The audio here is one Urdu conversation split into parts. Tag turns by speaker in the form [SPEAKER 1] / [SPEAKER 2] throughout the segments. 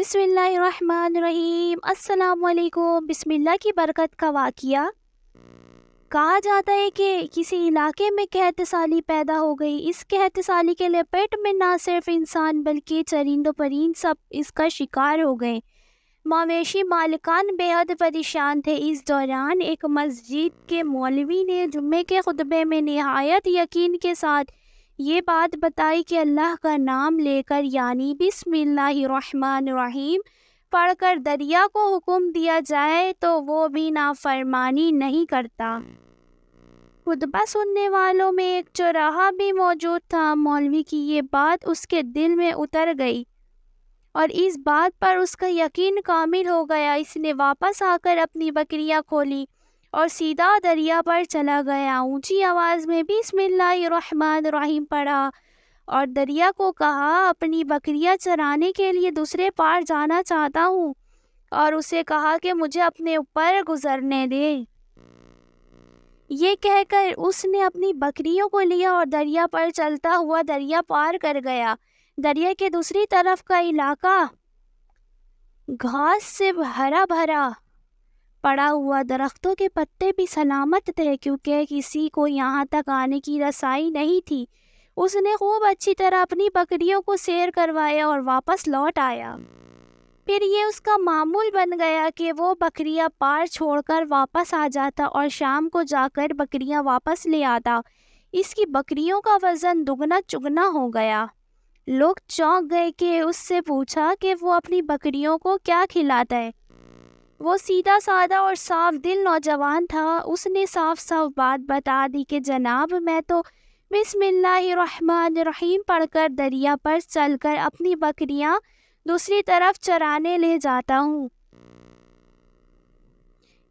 [SPEAKER 1] بسم اللہ الرحمن الرحیم۔ السلام علیکم۔ بسم اللہ کی برکت کا واقعہ۔ کہا جاتا ہے کہ کسی علاقے میں قحط سالی پیدا ہو گئی۔ اس قحط سالی کے لپیٹ میں نہ صرف انسان بلکہ چرند و پرند سب اس کا شکار ہو گئے۔ مویشی مالکان بے حد پریشان تھے۔ اس دوران ایک مسجد کے مولوی نے جمعے کے خطبے میں نہایت یقین کے ساتھ یہ بات بتائی کہ اللہ کا نام لے کر یعنی بسم اللہ الرحمن الرحیم پڑھ کر دریا کو حکم دیا جائے تو وہ بھی نافرمانی نہیں کرتا۔ خطبہ سننے والوں میں ایک چوراہا بھی موجود تھا۔ مولوی کی یہ بات اس کے دل میں اتر گئی اور اس بات پر اس کا یقین کامل ہو گیا۔ اس نے واپس آ کر اپنی بکریاں کھولی اور سیدھا دریا پر چلا گیا۔ اونچی آواز میں بسم اللہ الرحمن الرحیم پڑھا اور دریا کو کہا اپنی بکریاں چرانے کے لیے دوسرے پار جانا چاہتا ہوں، اور اسے کہا کہ مجھے اپنے اوپر گزرنے دے۔ یہ کہہ کر اس نے اپنی بکریوں کو لیا اور دریا پر چلتا ہوا دریا پار کر گیا۔ دریا کے دوسری طرف کا علاقہ گھاس سے ہرا بھرا پڑا ہوا، درختوں کے پتے بھی سلامت تھے کیونکہ کسی کو یہاں تک آنے کی رسائی نہیں تھی۔ اس نے خوب اچھی طرح اپنی بکریوں کو سیر کروایا اور واپس لوٹ آیا۔ پھر یہ اس کا معمول بن گیا کہ وہ بکریاں پار چھوڑ کر واپس آ جاتا اور شام کو جا کر بکریاں واپس لے آتا۔ اس کی بکریوں کا وزن دگنا چگنا ہو گیا۔ لوگ چونک گئے کہ اس سے پوچھا کہ وہ اپنی بکریوں کو کیا کھلاتا ہے۔ وہ سیدھا سادہ اور صاف دل نوجوان تھا۔ اس نے صاف صاف بات بتا دی کہ جناب میں تو بسم اللہ الرحمن الرحیم پڑھ کر دریا پر چل کر اپنی بکریاں دوسری طرف چرانے لے جاتا ہوں۔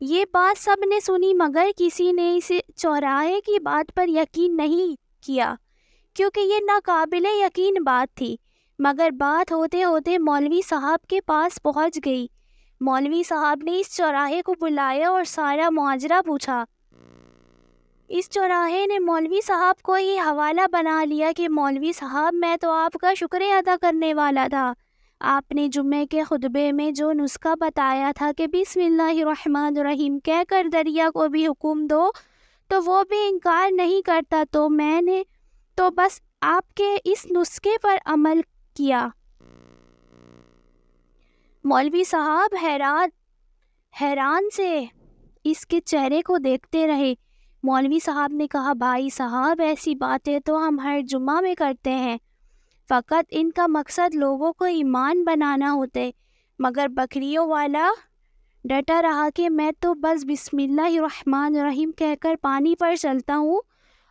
[SPEAKER 1] یہ بات سب نے سنی مگر کسی نے اس چوراہے کی بات پر یقین نہیں کیا کیونکہ یہ ناقابل یقین بات تھی۔ مگر بات ہوتے ہوتے مولوی صاحب کے پاس پہنچ گئی۔ مولوی صاحب نے اس چوراہے کو بلایا اور سارا ماجرا پوچھا۔ اس چوراہے نے مولوی صاحب کو یہ حوالہ بنا لیا کہ مولوی صاحب میں تو آپ کا شکریہ ادا کرنے والا تھا۔ آپ نے جمعے کے خطبے میں جو نسخہ بتایا تھا کہ بسم اللہ الرحمن الرحیم کہہ کر دریا کو بھی حکم دو تو وہ بھی انکار نہیں کرتا، تو میں نے تو بس آپ کے اس نسخے پر عمل کیا۔ مولوی صاحب حیران سے اس کے چہرے کو دیکھتے رہے۔ مولوی صاحب نے کہا بھائی صاحب ایسی باتیں تو ہم ہر جمعہ میں کرتے ہیں، فقط ان کا مقصد لوگوں کو ایمان بنانا ہوتے۔ مگر بکریوں والا ڈٹا رہا کہ میں تو بس بسم اللہ الرحمن الرحیم کہہ کر پانی پر چلتا ہوں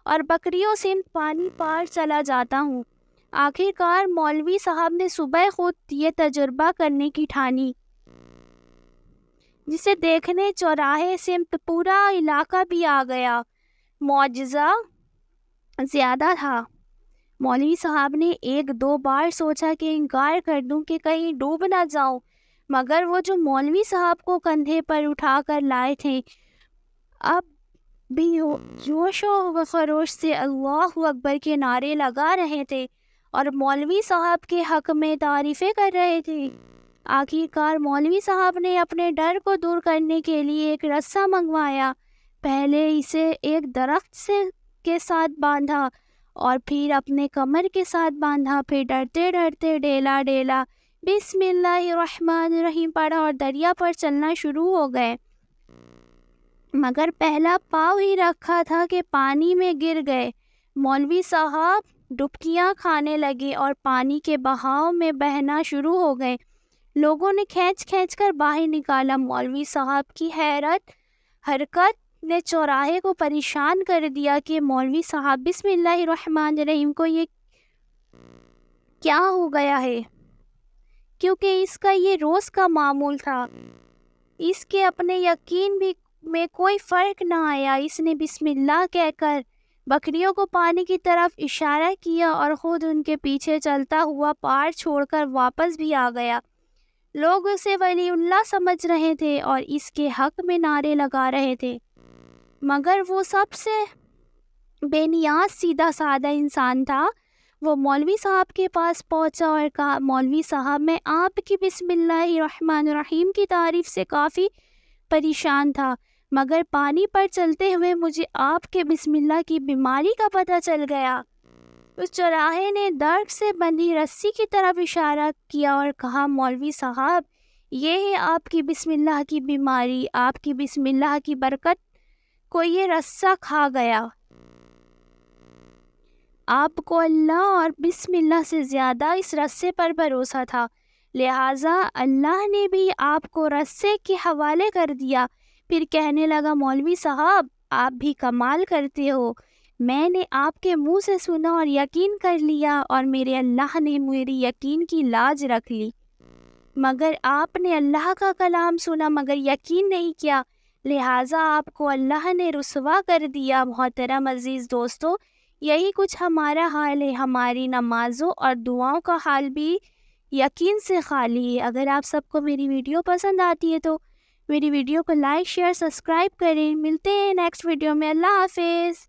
[SPEAKER 1] اور بکریوں سے پانی پار چلا جاتا ہوں۔ آخر کار مولوی صاحب نے صبح خود یہ تجربہ کرنے کی ٹھانی، جسے دیکھنے چوراہے سمت پورا علاقہ بھی آ گیا۔ معجزہ زیادہ تھا۔ مولوی صاحب نے ایک دو بار سوچا کہ انکار کر دوں کہ کہیں ڈوب نہ جاؤں، مگر وہ جو مولوی صاحب کو کندھے پر اٹھا کر لائے تھے اب بھی جوش و خروش سے اللہ اکبر کے نعرے لگا رہے تھے اور مولوی صاحب کے حق میں تعریفیں کر رہے تھے۔ آخر کار مولوی صاحب نے اپنے ڈر کو دور کرنے کے لیے ایک رسہ منگوایا۔ پہلے اسے ایک درخت کے ساتھ باندھا اور پھر اپنے کمر کے ساتھ باندھا، پھر ڈرتے ڈرتے ڈیلا ڈیلا بسم اللہ الرحمن الرحیم پڑھا اور دریا پر چلنا شروع ہو گئے۔ مگر پہلا پاؤں ہی رکھا تھا کہ پانی میں گر گئے۔ مولوی صاحب ڈبکیاں کھانے لگے اور پانی کے بہاؤ میں بہنا شروع ہو گئے۔ لوگوں نے کھینچ کھینچ کر باہر نکالا۔ مولوی صاحب کی حرکت نے چوراہے کو پریشان کر دیا کہ مولوی صاحب بسم اللہ الرحمن الرحیم کو یہ کیا ہو گیا ہے، کیونکہ اس کا یہ روز کا معمول تھا۔ اس کے اپنے یقین بھی میں کوئی فرق نہ آیا۔ اس نے بسم اللہ کہہ کر بکریوں کو پانی کی طرف اشارہ کیا اور خود ان کے پیچھے چلتا ہوا پار چھوڑ کر واپس بھی آ گیا۔ لوگ اسے ولی اللہ سمجھ رہے تھے اور اس کے حق میں نعرے لگا رہے تھے، مگر وہ سب سے بے نیاز سیدھا سادہ انسان تھا۔ وہ مولوی صاحب کے پاس پہنچا اور کہا مولوی صاحب میں آپ کی بسم اللہ الرحمن الرحیم کی تعریف سے کافی پریشان تھا، مگر پانی پر چلتے ہوئے مجھے آپ کے بسم اللہ کی بیماری کا پتہ چل گیا۔ اس چوراہے نے درد سے بندھی رسی کی طرف اشارہ کیا اور کہا مولوی صاحب یہ ہے آپ کی بسم اللہ کی بیماری، آپ کی بسم اللہ کی برکت کو یہ رسہ کھا گیا۔ آپ کو اللہ اور بسم اللہ سے زیادہ اس رسے پر بھروسہ تھا، لہٰذا اللہ نے بھی آپ کو رسے کے حوالے کر دیا۔ پھر کہنے لگا مولوی صاحب آپ بھی کمال کرتے ہو، میں نے آپ کے منہ سے سنا اور یقین کر لیا، اور میرے اللہ نے میری یقین کی لاج رکھ لی، مگر آپ نے اللہ کا کلام سنا مگر یقین نہیں کیا، لہٰذا آپ کو اللہ نے رسوا کر دیا۔ محترم عزیز دوستو، یہی کچھ ہمارا حال ہے، ہماری نمازوں اور دعاؤں کا حال بھی یقین سے خالی ہے۔ اگر آپ سب کو میری ویڈیو پسند آتی ہے تو میری ویڈیو کو لائک شیئر سبسکرائب کریں۔ ملتے ہیں نیکسٹ ویڈیو میں، اللہ حافظ۔